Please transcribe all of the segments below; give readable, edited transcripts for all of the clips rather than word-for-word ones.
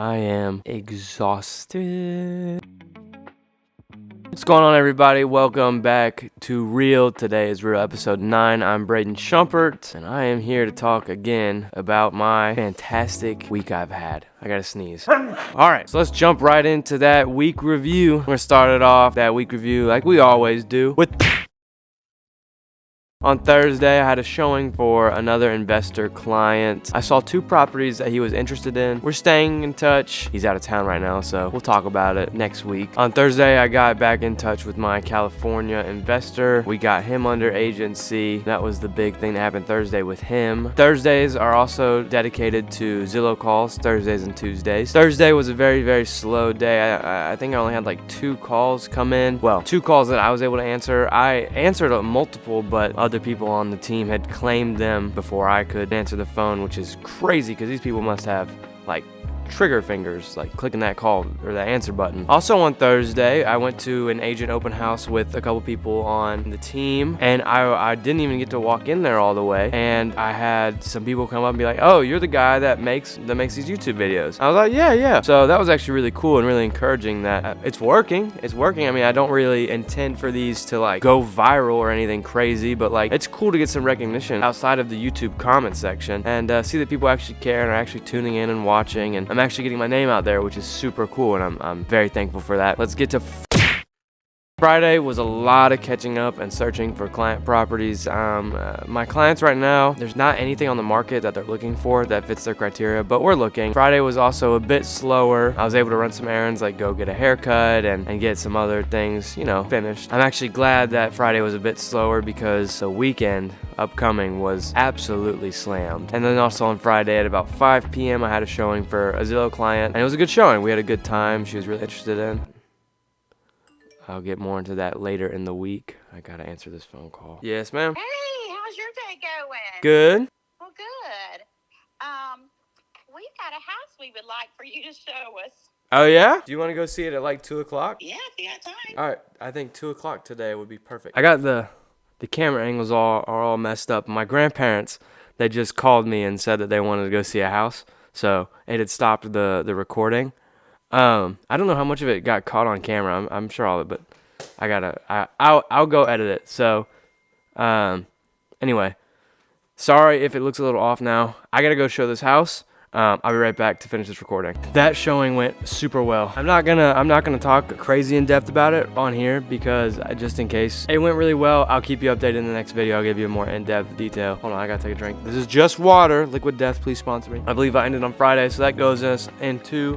I am exhausted. What's going on, everybody? Welcome back to Real. Today is Real episode 9. I'm Brayden Schumpert, and I am here to talk again about my fantastic week I've had. I gotta sneeze. Alright, so let's jump right into that week review. We're gonna start it off, that week review, like we always do, with... On Thursday, I had a showing for another investor client. I saw 2 properties that he was interested in. We're staying in touch. He's out of town right now, so we'll talk about it next week. On Thursday, I got back in touch with my California investor. We got him under agency. That was the big thing that happened Thursday with him. Thursdays are also dedicated to Zillow calls, Thursdays and Tuesdays. Thursday was a very, very slow day. I think I only had like 2 calls come in. Well, 2 calls that I was able to answer. I answered multiple, but other people on the team had claimed them before I could answer the phone, which is crazy because these people must have like trigger fingers, like clicking that call or that answer button. Also on Thursday, I went to an agent open house with a couple people on the team, and I didn't even get to walk in there all the way, and I had some people come up and be like, oh, you're the guy that makes these YouTube videos. I was like, yeah. So that was actually really cool and really encouraging that it's working. I mean, I don't really intend for these to like go viral or anything crazy, but like it's cool to get some recognition outside of the YouTube comment section and see that people actually care and are actually tuning in and watching, and I'm actually getting my name out there, which is super cool, and I'm very thankful for that. Let's get to Friday. Was a lot of catching up and searching for client properties. My clients right now, there's not anything on the market that they're looking for that fits their criteria, but we're looking. Friday was also a bit slower. I was able to run some errands, like go get a haircut and get some other things, finished. I'm actually glad that Friday was a bit slower because the weekend upcoming was absolutely slammed. And then also on Friday at about 5 p.m. I had a showing for a Zillow client, and it was a good showing. We had a good time. She was really interested in. I'll get more into that later in the week. I gotta answer this phone call. Yes, ma'am. Hey, how's your day going? Good. Well, good. We've got a house we would like for you to show us. Oh, yeah? Do you want to go see it at like 2 o'clock? Yeah, if you got time. All right, I think 2 o'clock today would be perfect. I got the camera angles are all messed up. My grandparents, they just called me and said that they wanted to go see a house, so it had stopped the recording. I don't know how much of it got caught on camera. I'm sure all of it, but I'll go edit it. So, anyway, sorry if it looks a little off now. I gotta go show this house. I'll be right back to finish this recording. That showing went super well. I'm not gonna talk crazy in depth about it on here because just in case it went really well, I'll keep you updated in the next video. I'll give you a more in-depth detail. Hold on, I gotta take a drink. This is just water. Liquid Death, please sponsor me. I believe I ended on Friday, so that goes us into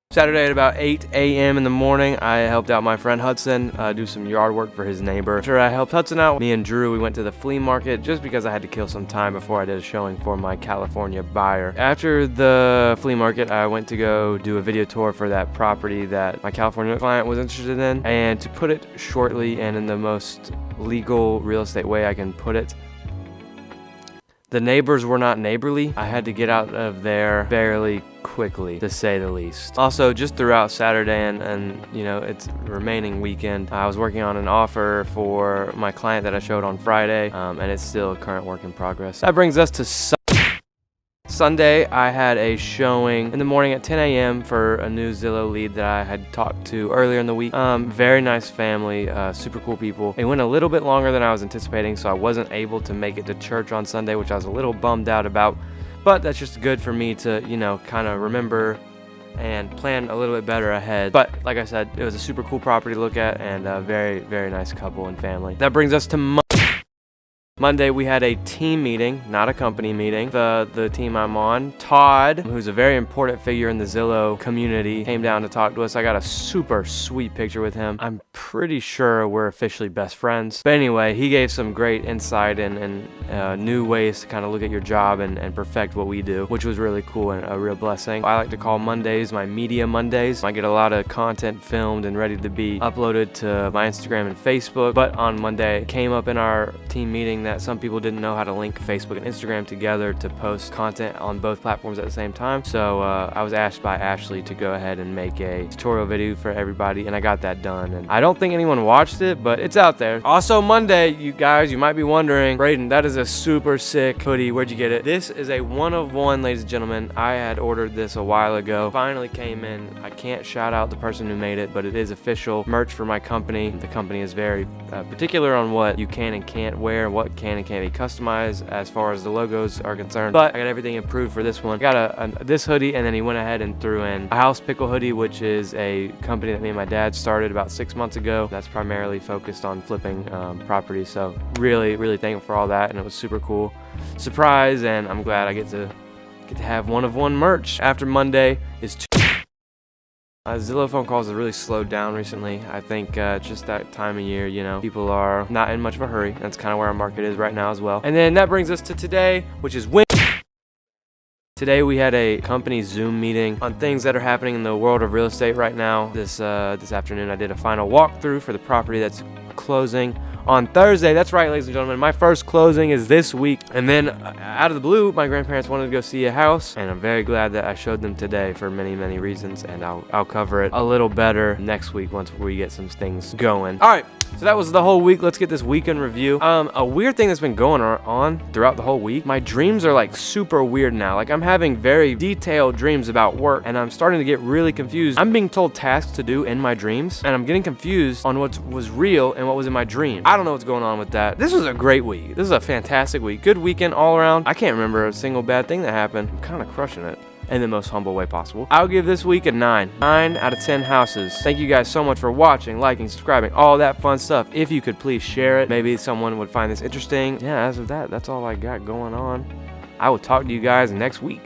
Saturday at about 8 a.m. in the morning. I helped out my friend Hudson do some yard work for his neighbor. After I helped Hudson out, me and Drew, we went to the flea market just because I had to kill some time before I did a showing for my California buyer. After the flea market, I went to go do a video tour for that property that my California client was interested in. And to put it shortly and in the most legal real estate way I can put it, the neighbors were not neighborly. I had to get out of there fairly quickly, to say the least. Also, just throughout Saturday and it's remaining weekend, I was working on an offer for my client that I showed on Friday, and it's still a current work in progress. That brings us to Sunday. I had a showing in the morning at 10 a.m. for a new Zillow lead that I had talked to earlier in the week. Very nice family, super cool people. It went a little bit longer than I was anticipating, so I wasn't able to make it to church on Sunday, which I was a little bummed out about, but that's just good for me to, kind of remember and plan a little bit better ahead. But like I said, it was a super cool property to look at and a very, very nice couple and family. That brings us to Monday. We had a team meeting, not a company meeting. The team I'm on, Todd, who's a very important figure in the Zillow community, came down to talk to us. I got a super sweet picture with him. I'm pretty sure we're officially best friends. But anyway, he gave some great insight and new ways to kind of look at your job and perfect what we do, which was really cool and a real blessing. I like to call Mondays my media Mondays. I get a lot of content filmed and ready to be uploaded to my Instagram and Facebook. But on Monday, it came up in our team meeting that that some people didn't know how to link Facebook and Instagram together to post content on both platforms at the same time. So I was asked by Ashley to go ahead and make a tutorial video for everybody, and I got that done. And I don't think anyone watched it, but it's out there. Also Monday, you guys, you might be wondering, Brayden, that is a super sick hoodie. Where'd you get it? This is a one of one, ladies and gentlemen. I had ordered this a while ago. Finally came in. I can't shout out the person who made it, but it is official merch for my company. The company is very particular on what you can and can't wear, what can and can't be customized as far as the logos are concerned. But I got everything approved for this one. I got this hoodie, and then he went ahead and threw in a House Pickle hoodie, which is a company that me and my dad started about 6 months ago. That's primarily focused on flipping properties. So really thankful for all that, and it was super cool surprise, and I'm glad I get to have one of one merch. After Monday is Zillow phone calls have really slowed down recently. I think just that time of year, you know, people are not in much of a hurry. That's kind of where our market is right now as well. And then that brings us to today, which is Today we had a company Zoom meeting on things that are happening in the world of real estate right now. This afternoon I did a final walkthrough for the property that's closing on Thursday. That's right, ladies and gentlemen, my first closing is this week. And then out of the blue, my grandparents wanted to go see a house, and I'm very glad that I showed them today for many reasons, and I'll cover it a little better next week once we get some things going. All right. So that was the whole week. Let's get this weekend review. A weird thing that's been going on throughout the whole week, my dreams are like super weird now. Like I'm having very detailed dreams about work, and I'm starting to get really confused. I'm being told tasks to do in my dreams, and I'm getting confused on what was real and what was in my dream. I don't know what's going on with that. This was a great week. This is a fantastic week. Good weekend all around. I can't remember a single bad thing that happened. I'm kind of crushing it in the most humble way possible. I'll give this week a 9 out of 10 houses. Thank you guys so much for watching, liking, subscribing, all that fun stuff. If you could please share it, maybe someone would find this interesting. Yeah, as of that, that's all I got going on. I will talk to you guys next week.